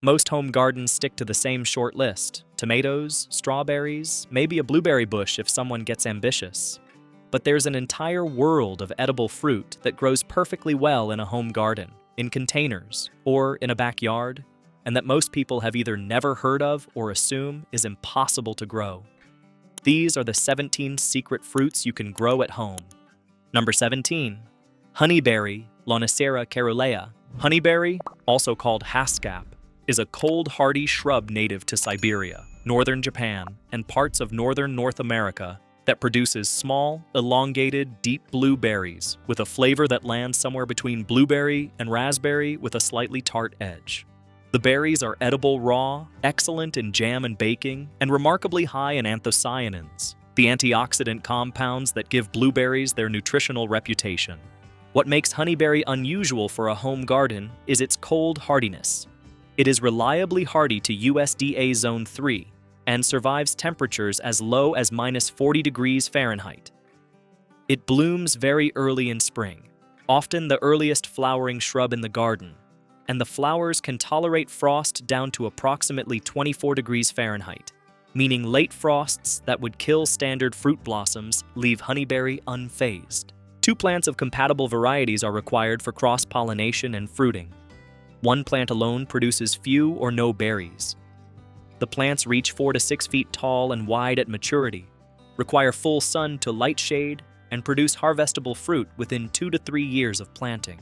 Most home gardens stick to the same short list: tomatoes, strawberries, maybe a blueberry bush if someone gets ambitious. But there's an entire world of edible fruit that grows perfectly well in a home garden, in containers, or in a backyard, and that most people have either never heard of or assume is impossible to grow. These are the 17 secret fruits you can grow at home. Number 17. Honeyberry, Lonicera caerulea. Honeyberry, also called haskap, is a cold hardy shrub native to Siberia, northern Japan, and parts of northern North America that produces small, elongated, deep blue berries with a flavor that lands somewhere between blueberry and raspberry with a slightly tart edge. The berries are edible raw, excellent in jam and baking, and remarkably high in anthocyanins, the antioxidant compounds that give blueberries their nutritional reputation. What makes honeyberry unusual for a home garden is its cold hardiness. It is reliably hardy to USDA Zone 3 and survives temperatures as low as -40 degrees Fahrenheit. It blooms very early in spring, often the earliest flowering shrub in the garden, and the flowers can tolerate frost down to approximately 24 degrees Fahrenheit, meaning late frosts that would kill standard fruit blossoms leave honeyberry unfazed. 2 plants of compatible varieties are required for cross-pollination and fruiting. One plant alone produces few or no berries. The plants reach 4 to 6 feet tall and wide at maturity, require full sun to light shade, and produce harvestable fruit within 2 to 3 years of planting.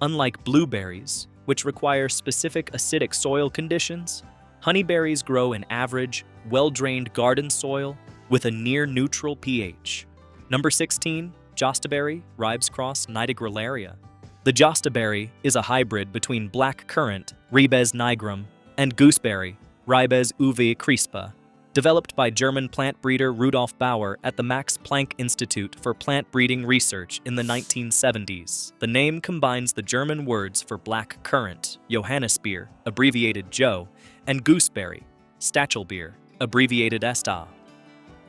Unlike blueberries, which require specific acidic soil conditions, honeyberries grow in average, well-drained garden soil with a near-neutral pH. Number 16. Jostaberry, Ribes-cross nidigrallaria. The jostaberry is a hybrid between black currant, Ribes nigrum, and gooseberry, Ribes uvae crispa, developed by German plant breeder Rudolf Bauer at the Max Planck Institute for Plant Breeding Research in the 1970s. The name combines the German words for black currant, Johannisbeer, abbreviated Jo, and gooseberry, Stachelbeer, abbreviated Esta.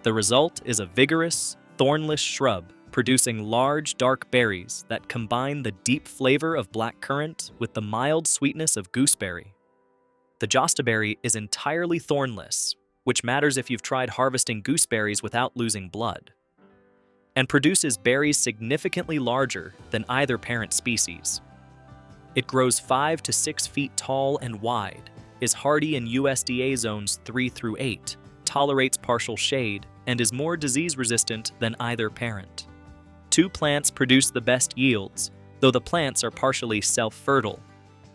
The result is a vigorous, thornless shrub producing large, dark berries that combine the deep flavor of black currant with the mild sweetness of gooseberry. The jostaberry is entirely thornless, which matters if you've tried harvesting gooseberries without losing blood, and produces berries significantly larger than either parent species. It grows 5 to 6 feet tall and wide, is hardy in USDA zones 3 through 8, tolerates partial shade, and is more disease-resistant than either parent. 2 plants produce the best yields, though the plants are partially self-fertile.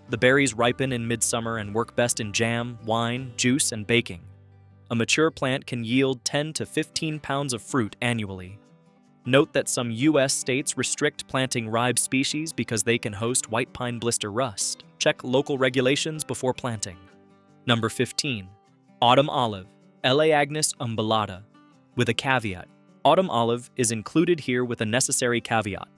The berries ripen in midsummer and work best in jam, wine, juice, and baking. A mature plant can yield 10 to 15 pounds of fruit annually. Note that some U.S. states restrict planting Ribes species because they can host white pine blister rust. Check local regulations before planting. Number 15. Autumn olive, Elaeagnus umbellata. With a caveat. Autumn olive is included here with a necessary caveat.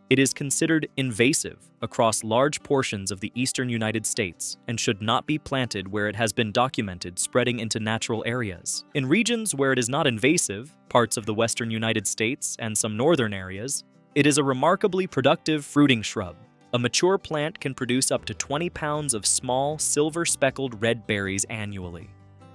It is considered invasive across large portions of the eastern United States and should not be planted where it has been documented spreading into natural areas. In regions where it is not invasive, parts of the western United States and some northern areas, it is a remarkably productive fruiting shrub. A mature plant can produce up to 20 pounds of small, silver-speckled red berries annually.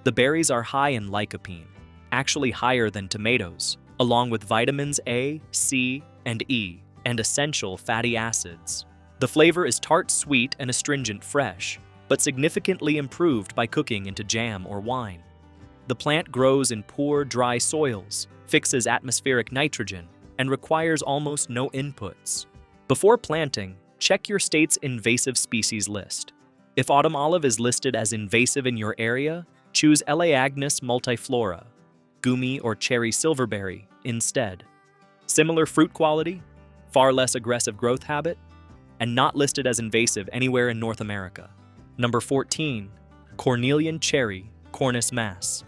The berries are high in lycopene, actually higher than tomatoes, along with vitamins A, C, and E, and essential fatty acids. The flavor is tart-sweet and astringent fresh, but significantly improved by cooking into jam or wine. The plant grows in poor, dry soils, fixes atmospheric nitrogen, and requires almost no inputs. Before planting, check your state's invasive species list. If autumn olive is listed as invasive in your area, choose Elaeagnus multiflora, gumi or cherry silverberry, instead. Similar fruit quality, far less aggressive growth habit, and not listed as invasive anywhere in North America. Number 14. Cornelian cherry, Cornus mass.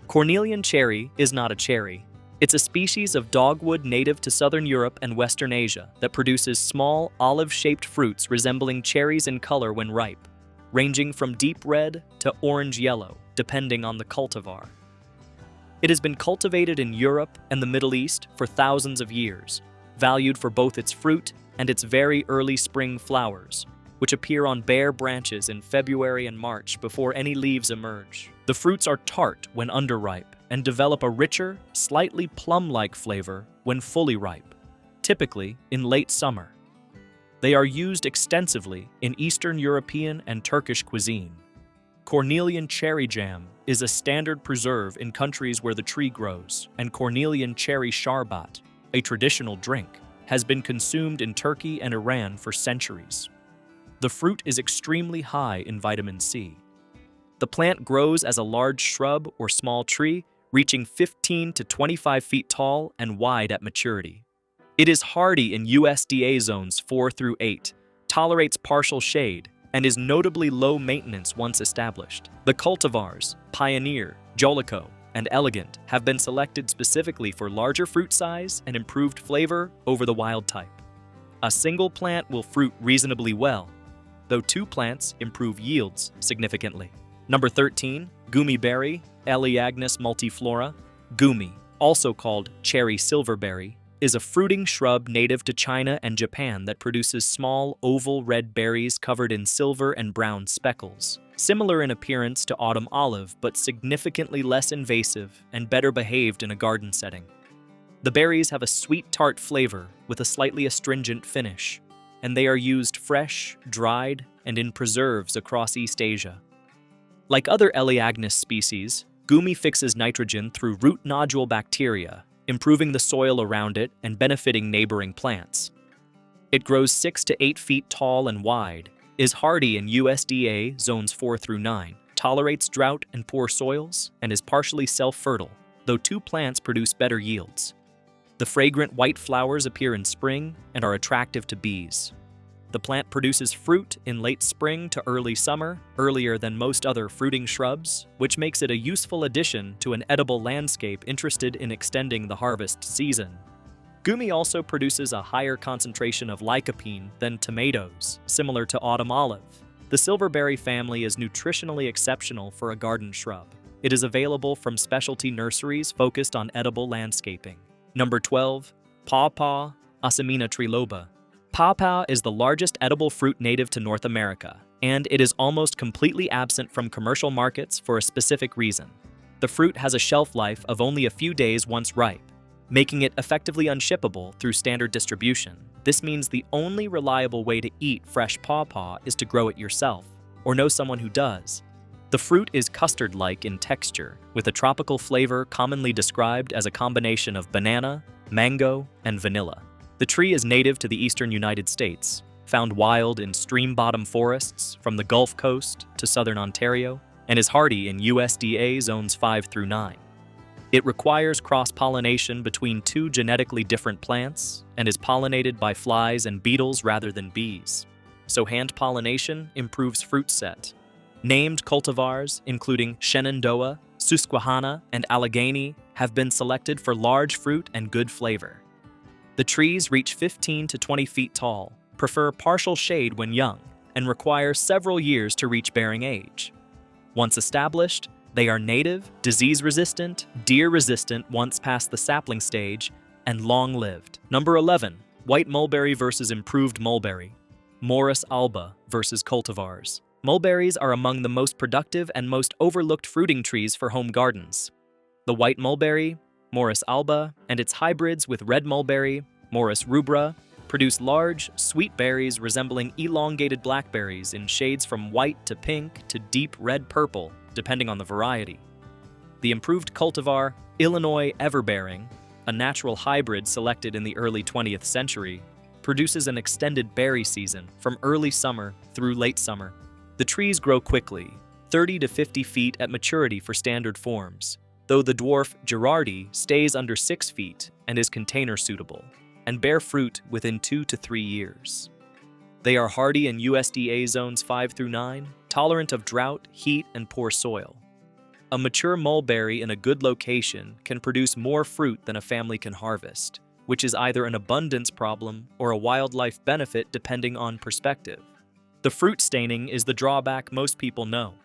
Cornelian cherry is not a cherry. It's a species of dogwood native to southern Europe and Western Asia that produces small, olive-shaped fruits resembling cherries in color when ripe, ranging from deep red to orange-yellow, depending on the cultivar. It has been cultivated in Europe and the Middle East for thousands of years, valued for both its fruit and its very early spring flowers, which appear on bare branches in February and March before any leaves emerge. The fruits are tart when underripe and develop a richer, slightly plum-like flavor when fully ripe, typically in late summer. They are used extensively in Eastern European and Turkish cuisine. Cornelian cherry jam is a standard preserve in countries where the tree grows, and Cornelian cherry sharbat, a traditional drink, has been consumed in Turkey and Iran for centuries. The fruit is extremely high in vitamin C. The plant grows as a large shrub or small tree, reaching 15 to 25 feet tall and wide at maturity. It is hardy in USDA zones 4 through 8, tolerates partial shade, and is notably low maintenance once established. The cultivars, Pioneer, Jolico, and Elegant have been selected specifically for larger fruit size and improved flavor over the wild type. A single plant will fruit reasonably well, though 2 plants improve yields significantly. Number 13, Gumi berry, Elaeagnus multiflora. Gumi, also called cherry silverberry, is a fruiting shrub native to China and Japan that produces small, oval red berries covered in silver and brown speckles. Similar in appearance to autumn olive, but significantly less invasive and better behaved in a garden setting. The berries have a sweet tart flavor with a slightly astringent finish, and they are used fresh, dried, and in preserves across East Asia. Like other Elaeagnus species, Gumi fixes nitrogen through root nodule bacteria, improving the soil around it and benefiting neighboring plants. It grows 6 to 8 feet tall and wide, is hardy in USDA zones 4 through 9, tolerates drought and poor soils, and is partially self-fertile, though 2 plants produce better yields. The fragrant white flowers appear in spring and are attractive to bees. The plant produces fruit in late spring to early summer, earlier than most other fruiting shrubs, which makes it a useful addition to an edible landscape interested in extending the harvest season. Gumi also produces a higher concentration of lycopene than tomatoes, similar to autumn olive. The silverberry family is nutritionally exceptional for a garden shrub. It is available from specialty nurseries focused on edible landscaping. Number 12, Pawpaw, Asimina triloba. Pawpaw is the largest edible fruit native to North America, and it is almost completely absent from commercial markets for a specific reason. The fruit has a shelf life of only a few days once ripe, making it effectively unshippable through standard distribution. This means the only reliable way to eat fresh pawpaw is to grow it yourself, or know someone who does. The fruit is custard-like in texture, with a tropical flavor commonly described as a combination of banana, mango, and vanilla. The tree is native to the eastern United States, found wild in stream-bottom forests from the Gulf Coast to southern Ontario, and is hardy in USDA zones 5 through 9. It requires cross-pollination between 2 genetically different plants and is pollinated by flies and beetles rather than bees, so hand pollination improves fruit set. Named cultivars, including Shenandoah, Susquehanna, and Allegheny, have been selected for large fruit and good flavor. The trees reach 15 to 20 feet tall, prefer partial shade when young, and require several years to reach bearing age. Once established, they are native, disease-resistant, deer-resistant once past the sapling stage, and long-lived. Number 11, white mulberry versus improved mulberry. Morus alba versus cultivars. Mulberries are among the most productive and most overlooked fruiting trees for home gardens. The white mulberry, Morus alba, and its hybrids with red mulberry, Morus rubra, produce large, sweet berries resembling elongated blackberries in shades from white to pink to deep red-purple, depending on the variety. The improved cultivar, Illinois everbearing, a natural hybrid selected in the early 20th century, produces an extended berry season from early summer through late summer. The trees grow quickly, 30 to 50 feet at maturity for standard forms, though the dwarf Girardi stays under 6 feet and is container suitable, and bear fruit within 2 to 3 years. They are hardy in USDA zones 5 through 9, tolerant of drought, heat, and poor soil. A mature mulberry in a good location can produce more fruit than a family can harvest, which is either an abundance problem or a wildlife benefit depending on perspective. The fruit staining is the drawback most people know.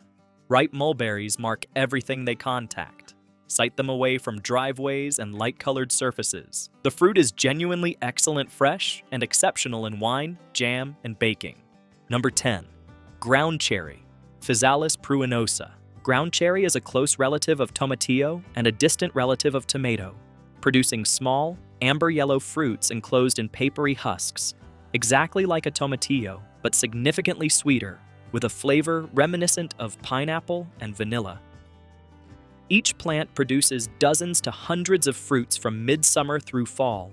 Ripe mulberries mark everything they contact. Sight them away from driveways and light-colored surfaces. The fruit is genuinely excellent fresh and exceptional in wine, jam, and baking. Number 10. Ground cherry, Physalis pruinosa. Ground cherry is a close relative of tomatillo and a distant relative of tomato, producing small, amber-yellow fruits enclosed in papery husks, exactly like a tomatillo, but significantly sweeter, with a flavor reminiscent of pineapple and vanilla. Each plant produces dozens to hundreds of fruits from midsummer through fall,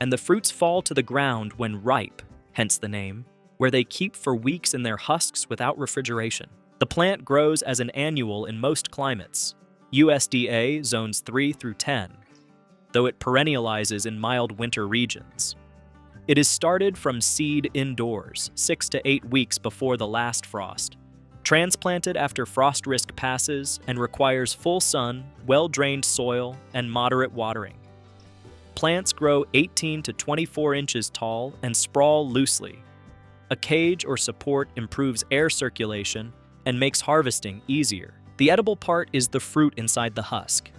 and the fruits fall to the ground when ripe, hence the name, where they keep for weeks in their husks without refrigeration. The plant grows as an annual in most climates, USDA zones 3 through 10, though it perennializes in mild winter regions. It is started from seed indoors, 6 to 8 weeks before the last frost, transplanted after frost risk passes, and requires full sun, well-drained soil, and moderate watering. Plants grow 18 to 24 inches tall and sprawl loosely. A cage or support improves air circulation and makes harvesting easier. The edible part is the fruit inside the husk.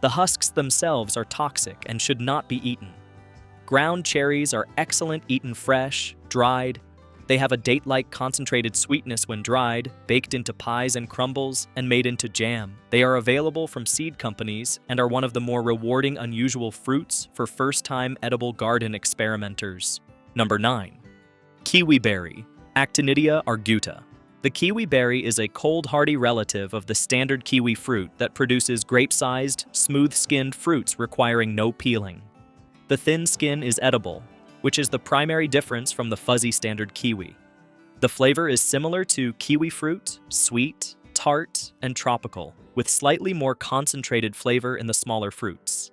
The husks themselves are toxic and should not be eaten. Ground cherries are excellent eaten fresh, dried. They have a date-like concentrated sweetness when dried, baked into pies and crumbles, and made into jam. They are available from seed companies and are one of the more rewarding unusual fruits for first-time edible garden experimenters. Number 9. Kiwi berry, Actinidia arguta. The kiwi berry is a cold, hardy relative of the standard kiwi fruit that produces grape-sized, smooth-skinned fruits requiring no peeling. The thin skin is edible, which is the primary difference from the fuzzy standard kiwi. The flavor is similar to kiwi fruit, sweet, tart, and tropical, with slightly more concentrated flavor in the smaller fruits.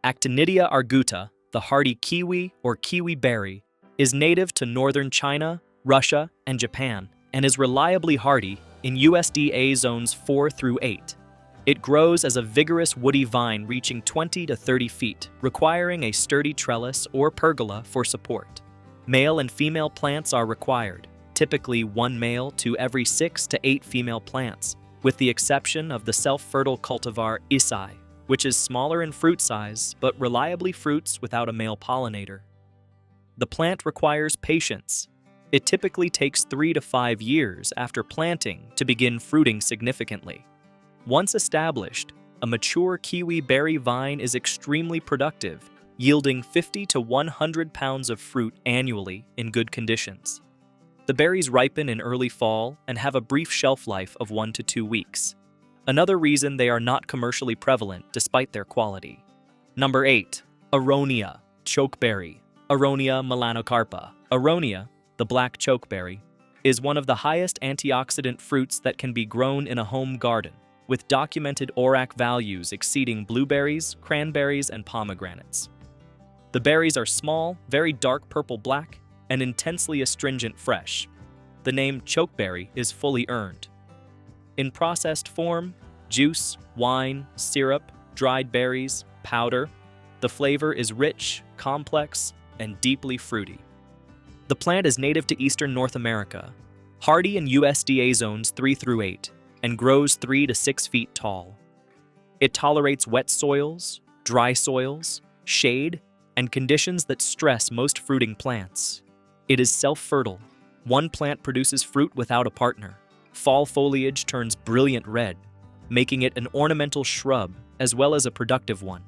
Actinidia arguta, the hardy kiwi or kiwi berry, is native to northern China, Russia, and Japan, and is reliably hardy in USDA zones 4 through 8. It grows as a vigorous woody vine reaching 20 to 30 feet, requiring a sturdy trellis or pergola for support. Male and female plants are required, typically one male to every 6 to 8 female plants, with the exception of the self-fertile cultivar Isai, which is smaller in fruit size but reliably fruits without a male pollinator. The plant requires patience. It typically takes 3 to 5 years after planting to begin fruiting significantly. Once established, a mature kiwi berry vine is extremely productive, yielding 50 to 100 pounds of fruit annually in good conditions. The berries ripen in early fall and have a brief shelf life of 1 to 2 weeks. Another reason they are not commercially prevalent despite their quality. Number 8. Aronia, chokeberry, Aronia melanocarpa. Aronia, the black chokeberry, is one of the highest antioxidant fruits that can be grown in a home garden, with documented ORAC values exceeding blueberries, cranberries, and pomegranates. The berries are small, very dark purple-black, and intensely astringent fresh. The name chokeberry is fully earned. In processed form, juice, wine, syrup, dried berries, powder, the flavor is rich, complex, and deeply fruity. The plant is native to eastern North America, hardy in USDA zones 3 through 8, and grows 3 to 6 feet tall. It tolerates wet soils, dry soils, shade, and conditions that stress most fruiting plants. It is self-fertile. One plant produces fruit without a partner. Fall foliage turns brilliant red, making it an ornamental shrub as well as a productive one.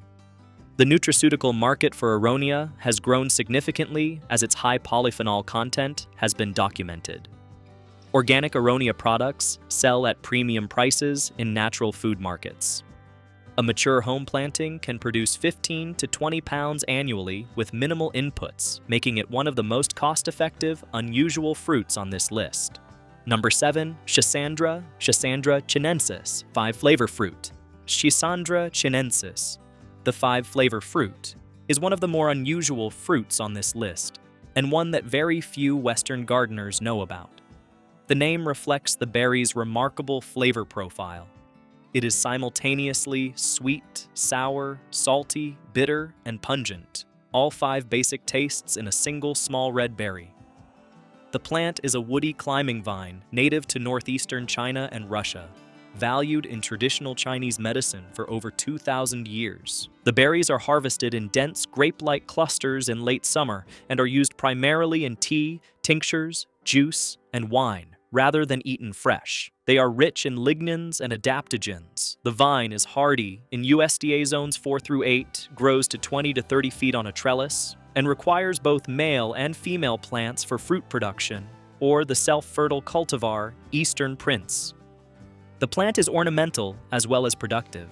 The nutraceutical market for Aronia has grown significantly as its high polyphenol content has been documented. Organic Aronia products sell at premium prices in natural food markets. A mature home planting can produce 15 to 20 pounds annually with minimal inputs, making it one of the most cost-effective, unusual fruits on this list. Number 7. Schisandra chinensis, 5-flavor fruit. Schisandra chinensis, the 5-flavor fruit, is one of the more unusual fruits on this list, and one that very few Western gardeners know about. The name reflects the berry's remarkable flavor profile. It is simultaneously sweet, sour, salty, bitter, and pungent, all 5 basic tastes in a single small red berry. The plant is a woody climbing vine native to northeastern China and Russia, valued in traditional Chinese medicine for over 2,000 years. The berries are harvested in dense grape-like clusters in late summer and are used primarily in tea, tinctures, juice, and wine, rather than eaten fresh. They are rich in lignans and adaptogens. The vine is hardy in USDA zones 4 through 8, grows to 20 to 30 feet on a trellis, and requires both male and female plants for fruit production, or the self-fertile cultivar Eastern Prince. The plant is ornamental as well as productive.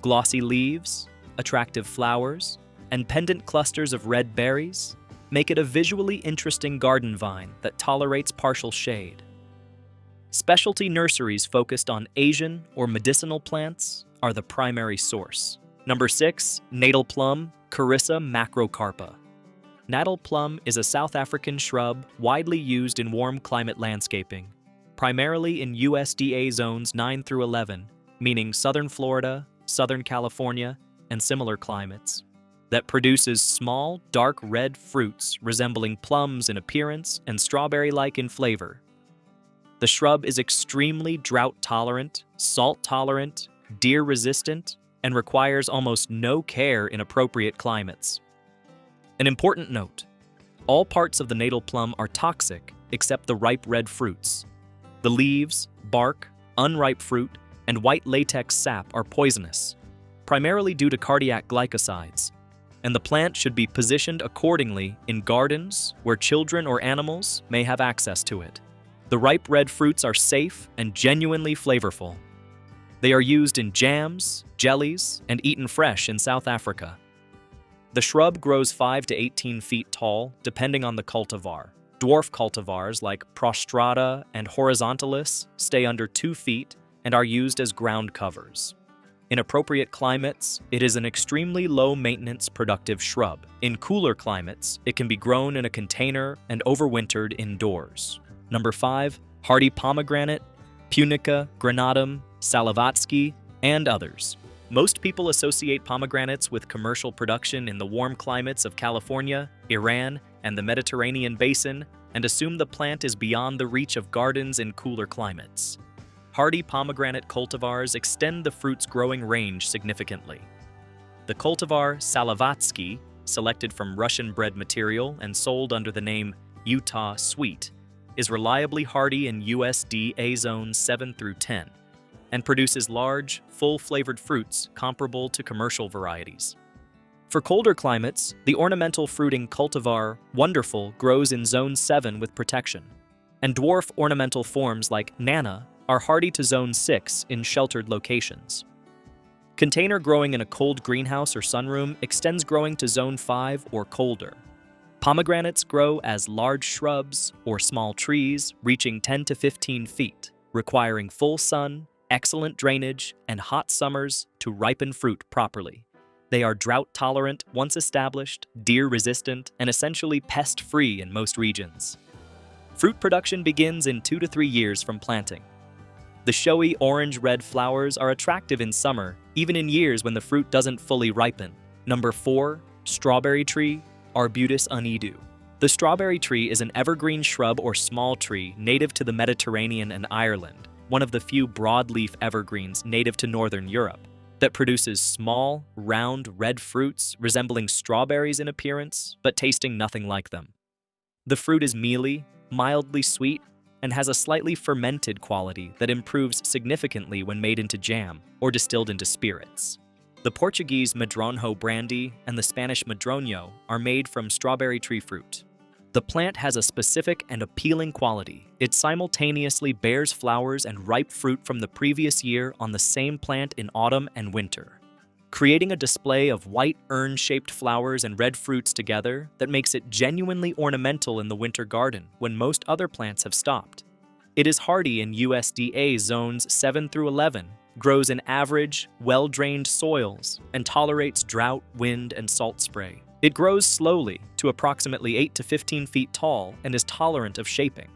Glossy leaves, attractive flowers, and pendant clusters of red berries make it a visually interesting garden vine that tolerates partial shade. Specialty nurseries focused on Asian or medicinal plants are the primary source. Number 6, natal plum, Carissa macrocarpa. Natal plum is a South African shrub widely used in warm climate landscaping, primarily in USDA zones 9 through 11, meaning southern Florida, southern California, and similar climates, that produces small, dark red fruits resembling plums in appearance and strawberry-like in flavor. The shrub is extremely drought-tolerant, salt-tolerant, deer-resistant, and requires almost no care in appropriate climates. An important note: all parts of the natal plum are toxic except the ripe red fruits. The leaves, bark, unripe fruit, and white latex sap are poisonous, primarily due to cardiac glycosides, and the plant should be positioned accordingly in gardens where children or animals may have access to it. The ripe red fruits are safe and genuinely flavorful. They are used in jams, jellies, and eaten fresh in South Africa. The shrub grows 5 to 18 feet tall, depending on the cultivar. Dwarf cultivars like Prostrata and Horizontalis stay under 2 feet and are used as ground covers. In appropriate climates, it is an extremely low-maintenance productive shrub. In cooler climates, it can be grown in a container and overwintered indoors. Number 5, hardy pomegranate, Punica granatum, Salavatsky, and others. Most people associate pomegranates with commercial production in the warm climates of California, Iran, and the Mediterranean basin, and assume the plant is beyond the reach of gardens in cooler climates. Hardy pomegranate cultivars extend the fruit's growing range significantly. The cultivar Salavatsky, selected from Russian-bred material and sold under the name Utah Sweet, is reliably hardy in USDA zones 7 through 10, and produces large, full-flavored fruits comparable to commercial varieties. For colder climates, the ornamental fruiting cultivar Wonderful grows in Zone 7 with protection, and dwarf ornamental forms like Nana are hardy to Zone 6 in sheltered locations. Container growing in a cold greenhouse or sunroom extends growing to Zone 5 or colder. Pomegranates grow as large shrubs or small trees reaching 10 to 15 feet, requiring full sun, excellent drainage, and hot summers to ripen fruit properly. They are drought-tolerant once established, deer-resistant, and essentially pest-free in most regions. Fruit production begins in 2 to 3 years from planting. The showy orange-red flowers are attractive in summer, even in years when the fruit doesn't fully ripen. Number 4, strawberry tree, Arbutus unedu. The strawberry tree is an evergreen shrub or small tree native to the Mediterranean and Ireland, one of the few broadleaf evergreens native to Northern Europe, that produces small, round, red fruits resembling strawberries in appearance, but tasting nothing like them. The fruit is mealy, mildly sweet, and has a slightly fermented quality that improves significantly when made into jam or distilled into spirits. The Portuguese Madronho brandy and the Spanish Madroño are made from strawberry tree fruit. The plant has a specific and appealing quality. It simultaneously bears flowers and ripe fruit from the previous year on the same plant in autumn and winter, creating a display of white urn-shaped flowers and red fruits together that makes it genuinely ornamental in the winter garden when most other plants have stopped. It is hardy in USDA zones 7 through 11, grows in average, well-drained soils, and tolerates drought, wind, and salt spray. It grows slowly to approximately 8 to 15 feet tall and is tolerant of shaping.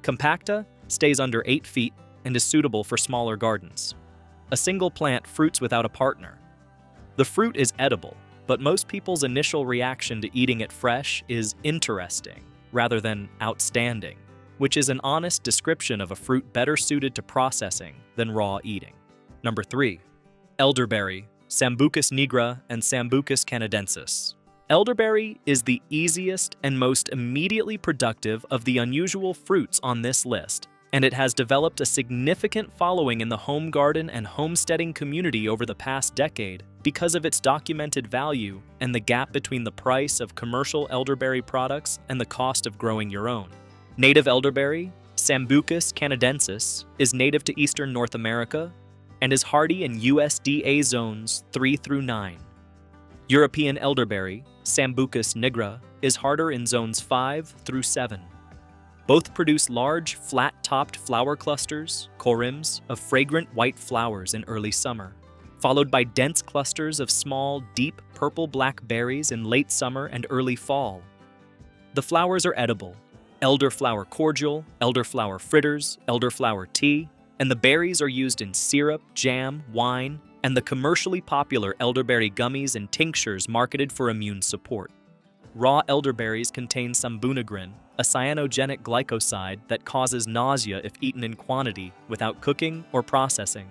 Compacta stays under 8 feet and is suitable for smaller gardens. A single plant fruits without a partner. The fruit is edible, but most people's initial reaction to eating it fresh is interesting rather than outstanding, which is an honest description of a fruit better suited to processing than raw eating. Number 3, elderberry, Sambucus nigra and Sambucus canadensis. Elderberry is the easiest and most immediately productive of the unusual fruits on this list, and it has developed a significant following in the home garden and homesteading community over the past decade because of its documented value and the gap between the price of commercial elderberry products and the cost of growing your own. Native elderberry, Sambucus canadensis, is native to eastern North America and is hardy in USDA zones 3 through 9. European elderberry, Sambucus nigra, is harder in zones 5 through 7. Both produce large, flat-topped flower clusters, corymbs, of fragrant white flowers in early summer, followed by dense clusters of small, deep purple-black berries in late summer and early fall. The flowers are edible: elderflower cordial, elderflower fritters, elderflower tea, and the berries are used in syrup, jam, wine, and the commercially popular elderberry gummies and tinctures marketed for immune support. Raw elderberries contain sambunagrin, a cyanogenic glycoside that causes nausea if eaten in quantity without cooking or processing.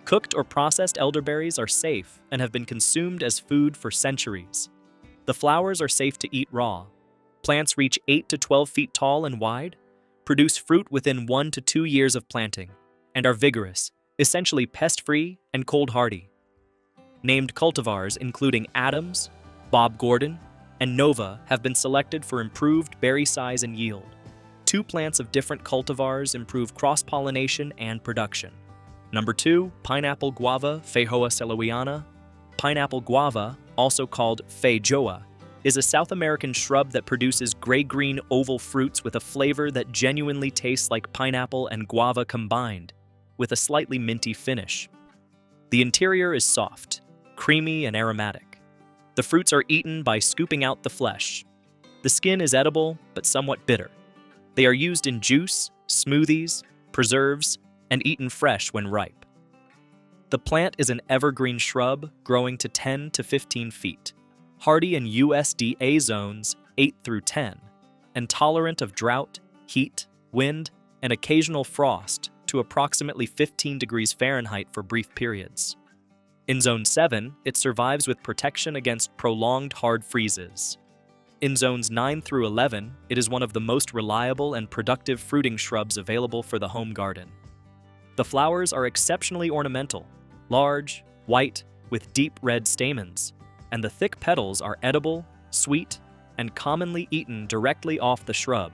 Cooked or processed elderberries are safe and have been consumed as food for centuries. The flowers are safe to eat raw. Plants reach 8 to 12 feet tall and wide, produce fruit within 1 to 2 years of planting, and are vigorous, essentially pest-free and cold-hardy. Named cultivars including Adams, Bob Gordon, and Nova have been selected for improved berry size and yield. 2 plants of different cultivars improve cross-pollination and production. Number 2, pineapple guava Feijoa sellowiana. Pineapple guava, also called feijoa, is a South American shrub that produces gray-green oval fruits with a flavor that genuinely tastes like pineapple and guava combined, with a slightly minty finish. The interior is soft, creamy, and aromatic. The fruits are eaten by scooping out the flesh. The skin is edible, but somewhat bitter. They are used in juice, smoothies, preserves, and eaten fresh when ripe. The plant is an evergreen shrub growing to 10 to 15 feet, hardy in USDA zones 8 through 10, and tolerant of drought, heat, wind, and occasional frost to approximately 15 degrees Fahrenheit for brief periods. In Zone 7, it survives with protection against prolonged hard freezes. In Zones 9 through 11, it is one of the most reliable and productive fruiting shrubs available for the home garden. The flowers are exceptionally ornamental, large, white, with deep red stamens, and the thick petals are edible, sweet, and commonly eaten directly off the shrub.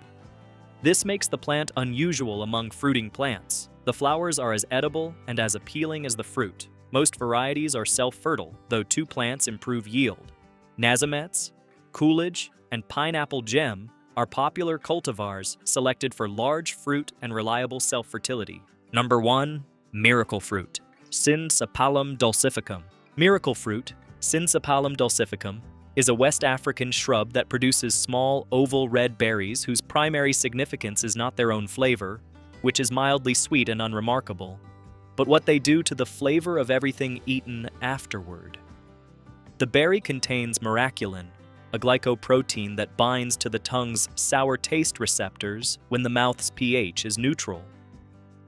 This makes the plant unusual among fruiting plants. The flowers are as edible and as appealing as the fruit. Most varieties are self-fertile, though 2 plants improve yield. Nazamets, Coolidge, and Pineapple Gem are popular cultivars selected for large fruit and reliable self-fertility. Number 1, miracle fruit, Sinsapalum dulcificum. Miracle fruit, Sinsapalum dulcificum, is a West African shrub that produces small, oval red berries whose primary significance is not their own flavor, which is mildly sweet and unremarkable, but what they do to the flavor of everything eaten afterward. The berry contains miraculin, a glycoprotein that binds to the tongue's sour taste receptors when the mouth's pH is neutral,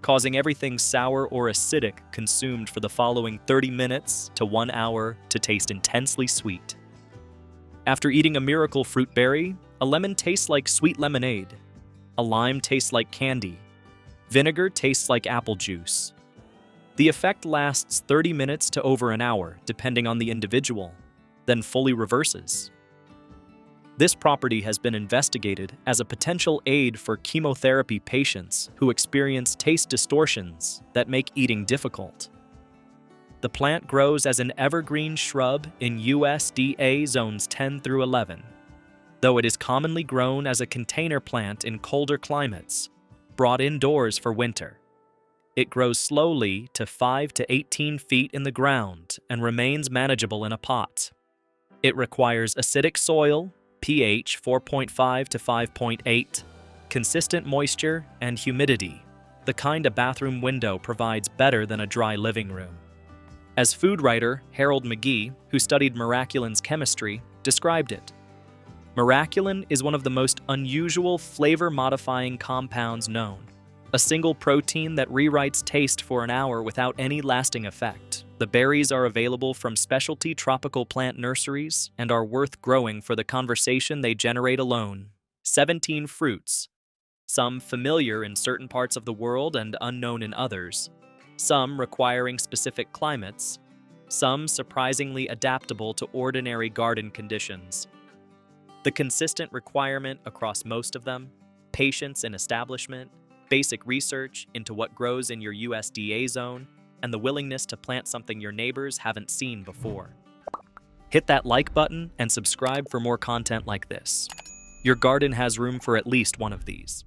causing everything sour or acidic consumed for the following 30 minutes to 1 hour to taste intensely sweet. After eating a miracle fruit berry, a lemon tastes like sweet lemonade, a lime tastes like candy, vinegar tastes like apple juice. The effect lasts 30 minutes to over an hour, depending on the individual, then fully reverses. This property has been investigated as a potential aid for chemotherapy patients who experience taste distortions that make eating difficult. The plant grows as an evergreen shrub in USDA zones 10 through 11, though it is commonly grown as a container plant in colder climates, brought indoors for winter. It grows slowly to 5 to 18 feet in the ground and remains manageable in a pot. It requires acidic soil, pH 4.5 to 5.8, consistent moisture, and humidity, the kind a bathroom window provides better than a dry living room. As food writer Harold McGee, who studied miraculin's chemistry, described it, miraculin is one of the most unusual flavor-modifying compounds known, a single protein that rewrites taste for an hour without any lasting effect. The berries are available from specialty tropical plant nurseries and are worth growing for the conversation they generate alone. 17 fruits, some familiar in certain parts of the world and unknown in others, some requiring specific climates, some surprisingly adaptable to ordinary garden conditions. The consistent requirement across most of them, patience in establishment, basic research into what grows in your USDA zone, and the willingness to plant something your neighbors haven't seen before. Hit that like button and subscribe for more content like this. Your garden has room for at least one of these.